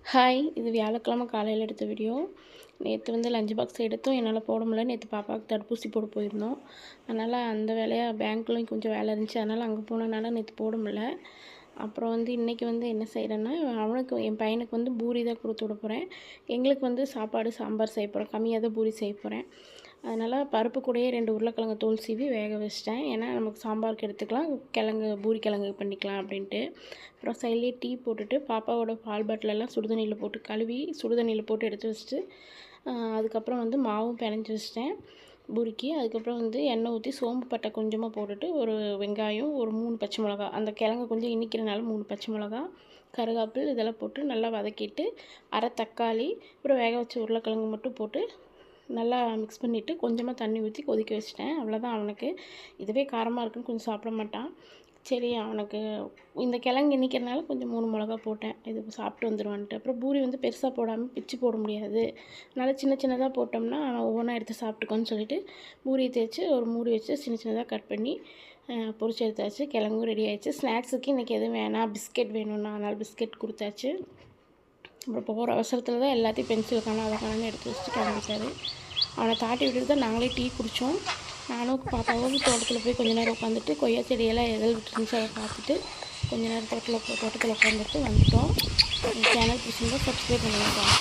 Hi, இது வியாழக்கிழமை காலையில் எடுத்த வீடியோ. நேற்று வந்து லஞ்ச் பாக்ஸ் எடுத்தோம், என்னால் போட முடியல. நேற்று பாப்பாவுக்கு தடுப்பூசி போட போயிருந்தோம். அதனால் அந்த வேலையாக பேங்க்லேயும் கொஞ்சம் வேலை இருந்துச்சு. அதனால் அங்கே போனதுனால நேற்று போட முடியல. அப்புறம் வந்து இன்றைக்கி வந்து என்ன செய்கிறேன்னா, அவனுக்கு என் பையனுக்கு வந்து பூரி தான் கொடுத்து விட போகிறேன். எங்களுக்கு வந்து சாப்பாடு சாம்பார் செய்ய போகிறேன். கம்மியாக தான் பூரி செய்ய போகிறேன். அதனால் பருப்பு கூடயே 2 உருளைக்கிழங்கு தோல் சீவி வேக வச்சிட்டேன். ஏன்னா நமக்கு சாம்பாருக்கு எடுத்துக்கலாம், பூரி கிழங்கு பண்ணிக்கலாம் அப்படின்ட்டு. அப்புறம் சைட்லேயே டீ போட்டுட்டு பாப்பாவோட பால் பாட்டிலெல்லாம் சுடுதண்ணியில் போட்டு கழுவி சுடுதண்ணியில் போட்டு எடுத்து வச்சுட்டு அதுக்கப்புறம் வந்து மாவும் பிணைஞ்சி வச்சிட்டேன் பூரிக்கு. அதுக்கப்புறம் வந்து எண்ணெய் ஊற்றி சோம்பு பட்டை கொஞ்சமாக போட்டுட்டு ஒரு வெங்காயம், ஒரு 3 பச்சை மிளகா, அந்த கிழங்கு கொஞ்சம் இனிக்கிறனால 3 பச்சை மிளகா, கருவேப்பிலை இதெல்லாம் போட்டு நல்லா வதக்கிட்டு, அரை தக்காளி, அப்புறம் வேக வச்ச உருளைக்கிழங்கு மட்டும் போட்டு நல்லா மிக்ஸ் பண்ணிவிட்டு கொஞ்சமாக தண்ணி ஊற்றி கொதிக்க வச்சிட்டேன். அவ்வளோதான். அவனுக்கு இதுவே காரமாக இருக்குன்னு கொஞ்சம் சாப்பிட மாட்டான். சரி, அவனுக்கு இந்த கிழங்கு இனிக்கிறனால கொஞ்சம் 3 மிளகா போட்டேன், இது சாப்பிட்டு வந்துடுவான்ட்டு. அப்புறம் பூரி வந்து பெருசாக போடாமல் பிச்சு போட முடியாது, அதனால் சின்ன சின்னதாக போட்டோம்னா அவன் ஒவ்வொன்றா எடுத்து சாப்பிட்டுக்கோன்னு சொல்லிவிட்டு பூரியை தேய்ச்சி ஒரு மூடி வச்சு சின்ன சின்னதாக கட் பண்ணி பொரிச்சு எடுத்தாச்சு. கிழங்கும் ரெடி ஆகிடுச்சு. ஸ்நாக்ஸுக்கு இன்றைக்கி எதுவும் வேணாம், பிஸ்கெட் வேணும்னா அதனால் பிஸ்கெட் கொடுத்தாச்சு. அப்புறம் போகிற அவசரத்தில் தான் எல்லாத்தையும் பென்சில் காணோம் அதை காணோன்னு எடுத்து வச்சுட்டு கிளம்பிட்டாரு. அவனை தாட்டி விட்டுட்டு தான் நாங்களே டீ குடித்தோம். நானும் பாப்பாவும் தோட்டத்தில் போய் கொஞ்சம் நேரம் உட்காந்துட்டு கொய்யா செடியெல்லாம் எதில் விட்டுருந்துச்சு அதை பார்த்துட்டு கொஞ்சம் நேரம் தோட்டத்தில் உட்காந்துட்டு வந்துட்டோம். சேனல் பிடிச்சிருந்தா சப்ஸ்கிரைப் பண்ணுங்கள்.